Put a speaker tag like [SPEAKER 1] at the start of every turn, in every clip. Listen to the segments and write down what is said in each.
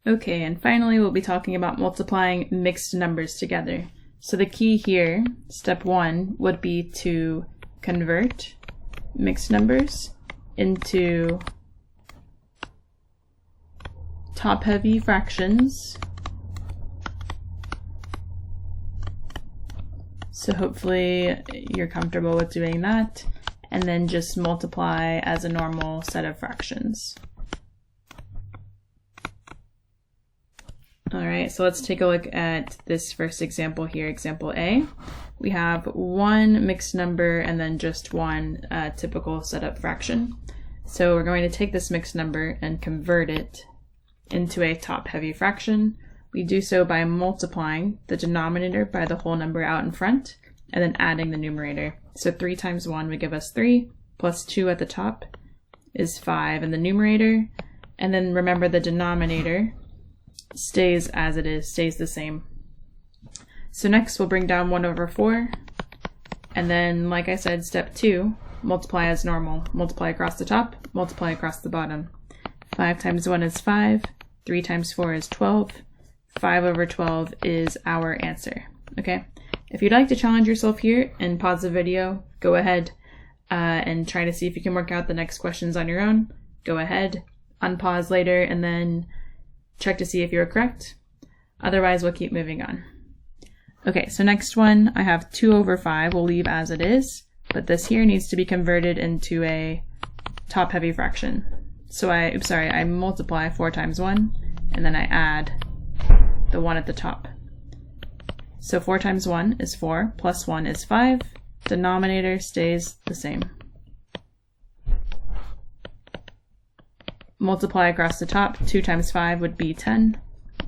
[SPEAKER 1] Okay, and finally we'll be talking about multiplying mixed numbers together. So the key here, step 1, would be to convert mixed numbers into top-heavy fractions. So hopefully you're comfortable with doing that, and then just multiply as a normal set of fractions. Alright, so let's take a look at this first example here, example A. We have one mixed number and then just one typical setup fraction. So we're going to take this mixed number and convert it into a top-heavy fraction. We do so by multiplying the denominator by the whole number out in front and then adding the numerator. So 3 times 1 would give us 3, plus 2 at the top is 5 in the numerator. And then remember the denominator stays as it is, stays the same. So next we'll bring down 1 over 4, and then like I said, step 2, multiply as normal. Multiply across the top, multiply across the bottom. 5 times 1 is 5, 3 times 4 is 12, 5 over 12 is our answer. Okay, if you'd like to challenge yourself here and pause the video, go ahead and try to see if you can work out the next questions on your own. Go ahead, unpause later, and then check to see if you're correct. Otherwise, we'll keep moving on. Okay, so next one, I have 2 over 5. We'll leave as it is, but this here needs to be converted into a top-heavy fraction. So I multiply 4 times 1, and then I add the 1 at the top. So 4 times 1 is 4, plus 1 is 5. Denominator stays the same. Multiply across the top, 2 times 5 would be 10.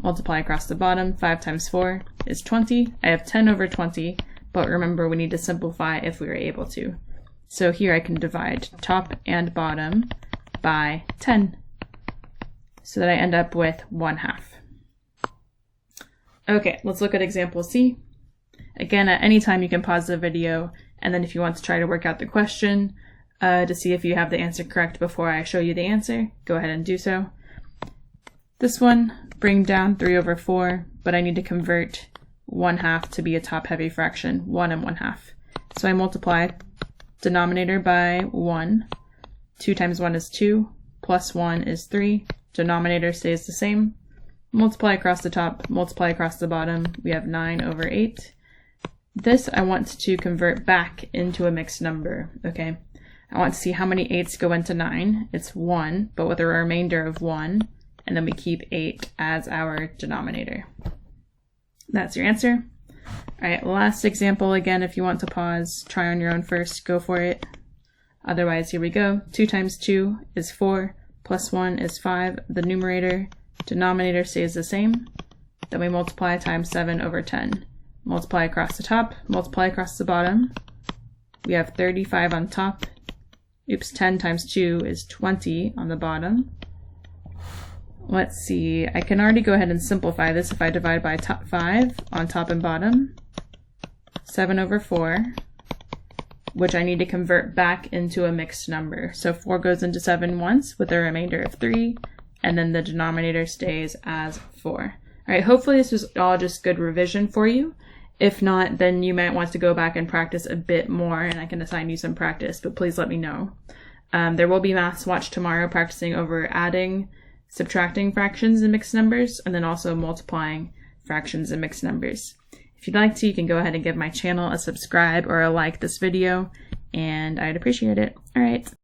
[SPEAKER 1] Multiply across the bottom, 5 times 4 is 20. I have 10 over 20, but remember we need to simplify if we are able to. So here I can divide top and bottom by 10, so that I end up with 1/2. Okay, let's look at example C. Again, at any time you can pause the video, and then if you want to try to work out the question, to see if you have the answer correct before I show you the answer, go ahead and do so. This one, bring down 3 over 4, but I need to convert 1/2 to be a top-heavy fraction, 1 and 1/2. So I multiply denominator by 1. 2 times 1 is 2, plus 1 is 3. Denominator stays the same. Multiply across the top, multiply across the bottom, we have 9 over 8. This I want to convert back into a mixed number, okay? I want to see how many 8s go into 9. It's 1, but with a remainder of 1, and then we keep 8 as our denominator. That's your answer. Alright, last example again, if you want to pause, try on your own first, go for it. Otherwise, here we go. 2 times 2 is 4, plus 1 is 5. The numerator, denominator stays the same. Then we multiply times 7 over 10. Multiply across the top, multiply across the bottom. We have 35 on top. 10 times 2 is 20 on the bottom. Let's see, I can already go ahead and simplify this if I divide by 5 on top and bottom. 7 over 4, which I need to convert back into a mixed number. So 4 goes into 7 once with a remainder of 3, and then the denominator stays as 4. Alright, hopefully this was all just good revision for you. If not, then you might want to go back and practice a bit more, and I can assign you some practice, but please let me know. There will be Maths Watch tomorrow practicing over adding, subtracting fractions and mixed numbers, and then also multiplying fractions and mixed numbers. If you'd like to, you can go ahead and give my channel a subscribe or a like this video, and I'd appreciate it. Alright.